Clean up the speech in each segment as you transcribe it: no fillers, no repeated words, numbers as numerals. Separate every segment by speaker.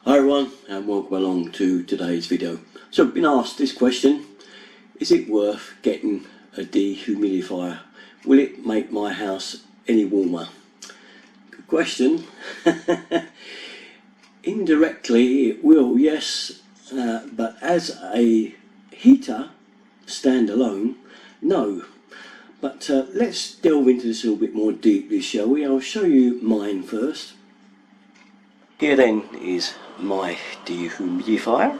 Speaker 1: Hi everyone and welcome along to today's video. So I've been asked this question: is it worth getting a dehumidifier? Will it make my house any warmer? Good question. Indirectly it will, yes, but as a heater standalone, no. But let's delve into this a little bit more deeply, shall we? I'll show you mine first. Here then is my dehumidifier.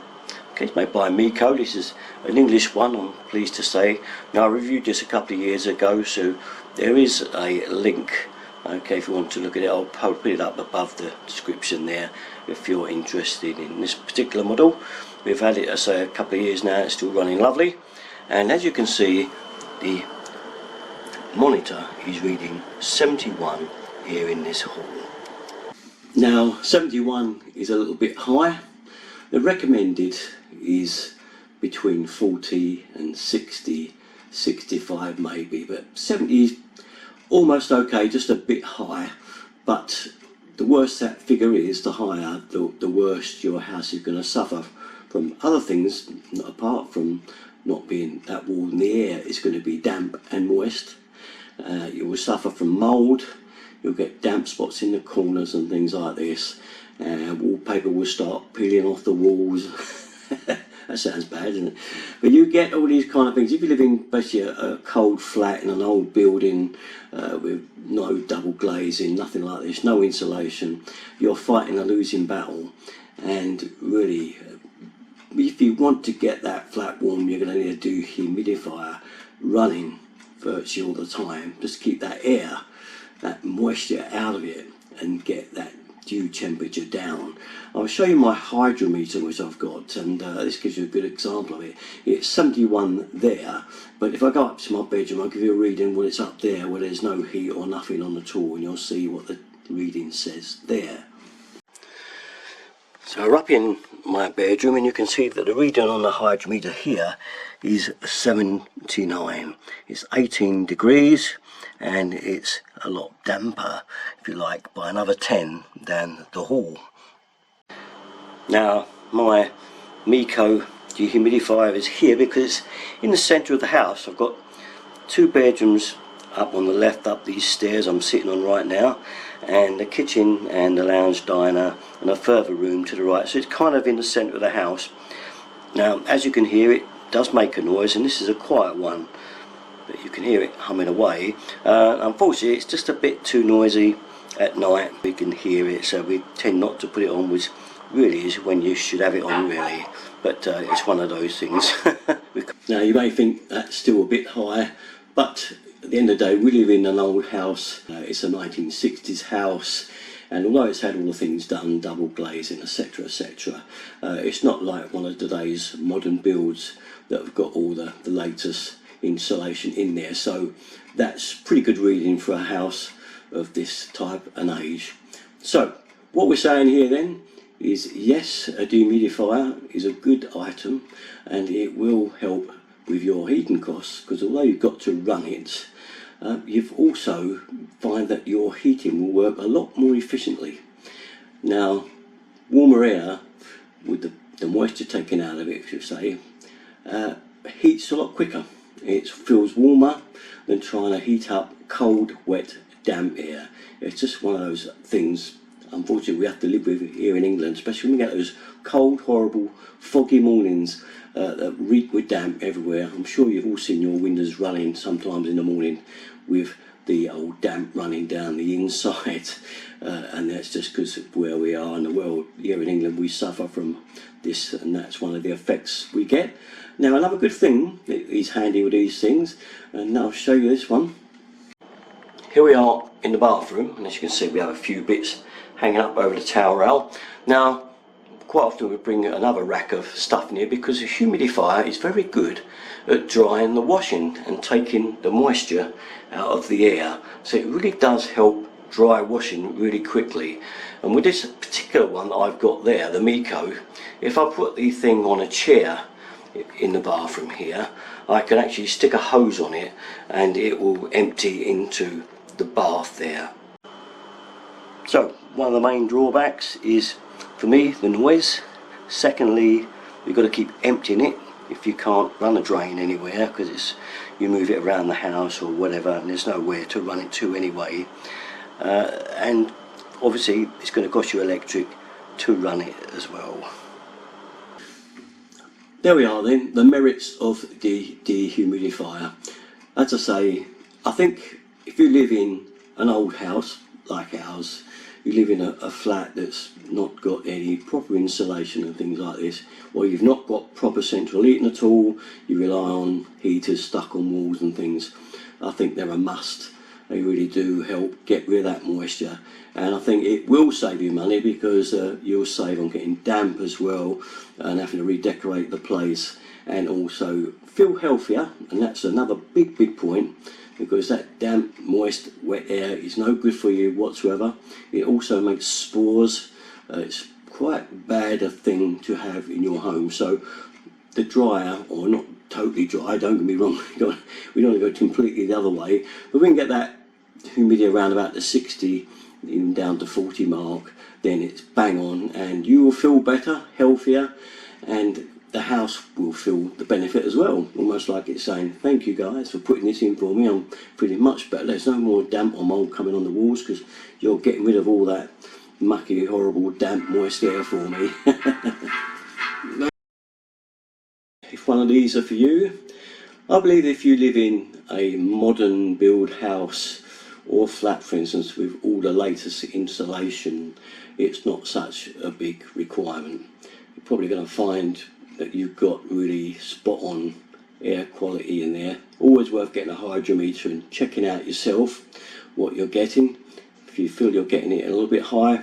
Speaker 1: Okay, it's made by Meaco. This is an English one, I'm pleased to say. Now, I reviewed this a couple of years ago, so there is a link. Okay, if you want to look at it, I'll put it up above the description there if you're interested in this particular model. We've had it, I say, a couple of years now. It's still running lovely, and as you can see, the monitor is reading 71 here in this hall. Now 71 is a little bit high. The recommended is between 40 and 60, 65 maybe, but 70 is almost okay, just a bit high. But the worse that figure is, the higher, the worse your house is going to suffer from other things, apart from not being that warm in the air. It's going to be damp and moist. You will suffer from mould. You'll get damp spots in the corners and things like this, and wallpaper will start peeling off the walls. That sounds bad, doesn't it? But you get all these kind of things. If you live in basically a cold flat in an old building with no double glazing, nothing like this, no insulation, you're fighting a losing battle. And really, if you want to get that flat warm, you're going to need a dehumidifier running virtually all the time, just keep that air, that moisture out of it, and get that dew temperature down. I'll show you my hydrometer which I've got, and this gives you a good example of it. It's 71 there, but if I go up to my bedroom, I'll give you a reading when it's up there where there's no heat or nothing on at all, and you'll see what the reading says there. So we're up in my bedroom, and you can see that the reading on the hydrometer here is 79. It's 18 degrees, and it's a lot damper, if you like, by another 10 than the hall. Now, my Meaco dehumidifier is here because it's in the centre of the house. I've got two bedrooms up on the left, up these stairs I'm sitting on right now, and the kitchen and the lounge diner and a further room to the right, so it's kind of in the centre of the house. Now, as you can hear, it does make a noise, and this is a quiet one, but you can hear it humming away. Unfortunately, it's just a bit too noisy at night. We can hear it, so we tend not to put it on, which really is when you should have it on, really. But it's one of those things. Now, you may think that's still a bit high, but at the end of the day, we live in an old house. It's a 1960s house, and although it's had all the things done, double glazing, etc, etc, it's not like one of today's modern builds that have got all the latest insulation in there. So that's pretty good reading for a house of this type and age. So what we're saying here then is, yes, a dehumidifier is a good item, and it will help with your heating costs, because although you've got to run it, you've also find that your heating will work a lot more efficiently. Now, warmer air with the moisture taken out of it, should say, heats a lot quicker. It feels warmer than trying to heat up cold, wet, damp air. It's just one of those things, unfortunately, we have to live with here in England, especially when we get those cold, horrible, foggy mornings that reek with damp everywhere. I'm sure you've all seen your windows running sometimes in the morning with the old damp running down the inside, and that's just because of where we are in the world. Here in England, we suffer from this, and that's one of the effects we get. Now, another good thing that is handy with these things, and I'll show you this one. Here we are in the bathroom, and as you can see, we have a few bits hanging up over the towel rail. Now, quite often we bring another rack of stuff in here because the humidifier is very good at drying the washing and taking the moisture out of the air. So it really does help dry washing really quickly. And with this particular one that I've got there, the Meaco, if I put the thing on a chair in the bathroom here, I can actually stick a hose on it and it will empty into the bath there. So one of the main drawbacks is for me, the noise. Secondly, you've got to keep emptying it if you can't run a drain anywhere, because it's, you move it around the house or whatever and there's nowhere to run it to anyway. And obviously it's going to cost you electric to run it as well. There we are then, the merits of the dehumidifier. As I say, I think if you live in an old house like ours, you live in a flat that's not got any proper insulation and things like this, or you've not got proper central heating at all, you rely on heaters stuck on walls and things, I think they're a must. They really do help get rid of that moisture, and I think it will save you money because you'll save on getting damp as well and having to redecorate the place, and also feel healthier, and that's another big point, because that damp, moist, wet air is no good for you whatsoever. It also makes spores. It's quite bad a thing to have in your home. So the dryer, or not totally dry, don't get me wrong, we don't want to go completely the other way, but we can get that humidity around about the 60, even down to 40 mark, then it's bang on, and you will feel better, healthier, and the house will feel the benefit as well, almost like it's saying, thank you guys for putting this in for me, I'm feeling much better. There's no more damp or mould coming on the walls because you're getting rid of all that mucky, horrible, damp, moist air for me. If one of these are for you, I believe if you live in a modern build house or flat, for instance, with all the latest insulation, it's not such a big requirement. You're probably going to find that you've got really spot on air quality in there. Always worth getting a hydrometer and checking out yourself what you're getting. If you feel you're getting it a little bit high,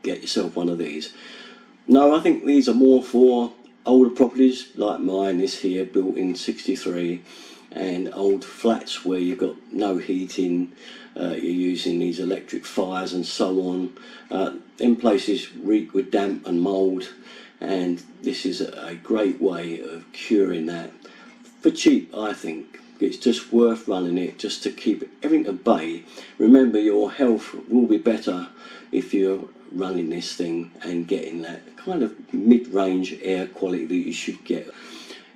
Speaker 1: get yourself one of these. No, I think these are more for older properties like mine, this here, built in 63, and old flats where you've got no heating, you're using these electric fires and so on. In places reek with damp and mould, and this is a great way of curing that for cheap. I think it's just worth running it just to keep everything at bay. Remember, your health will be better if you're running this thing and getting that kind of mid-range air quality that you should get.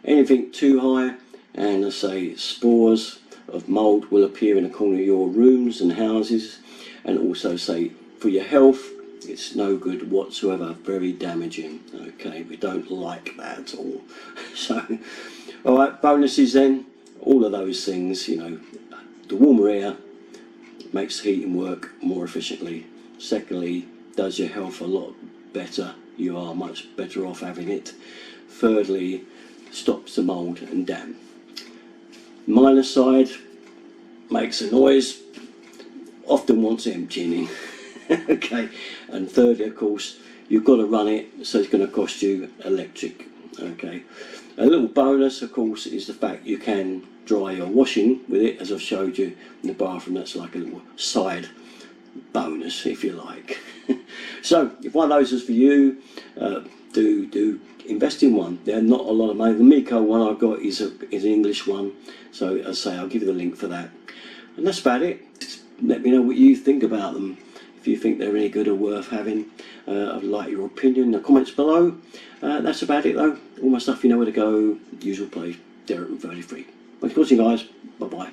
Speaker 1: Anything too high, and I say spores of mould will appear in the corner of your rooms and houses, and also say for your health it's no good whatsoever, very damaging. Okay, we don't like that at all. So alright, bonuses then, all of those things, you know, the warmer air makes heating work more efficiently. Secondly, does your health a lot better, you are much better off having it. Thirdly, stops the mould and damp. Minus side, makes a noise, often wants emptying. Okay, and thirdly, of course, you've got to run it, so it's going to cost you electric. Okay, a little bonus, of course, is the fact you can dry your washing with it, as I've showed you in the bathroom. That's like a little side bonus, if you like. So if one of those is for you, do invest in one. They're not a lot of money. The Meaco one I've got is an English one, so as I say, I'll give you the link for that. And that's about it. Just let me know what you think about them. If you think they're any good or worth having, I'd like your opinion in the comments below. That's about it though. All my stuff, you know where to go. Usual place, Derek and 33. Thanks for watching, guys. Bye bye.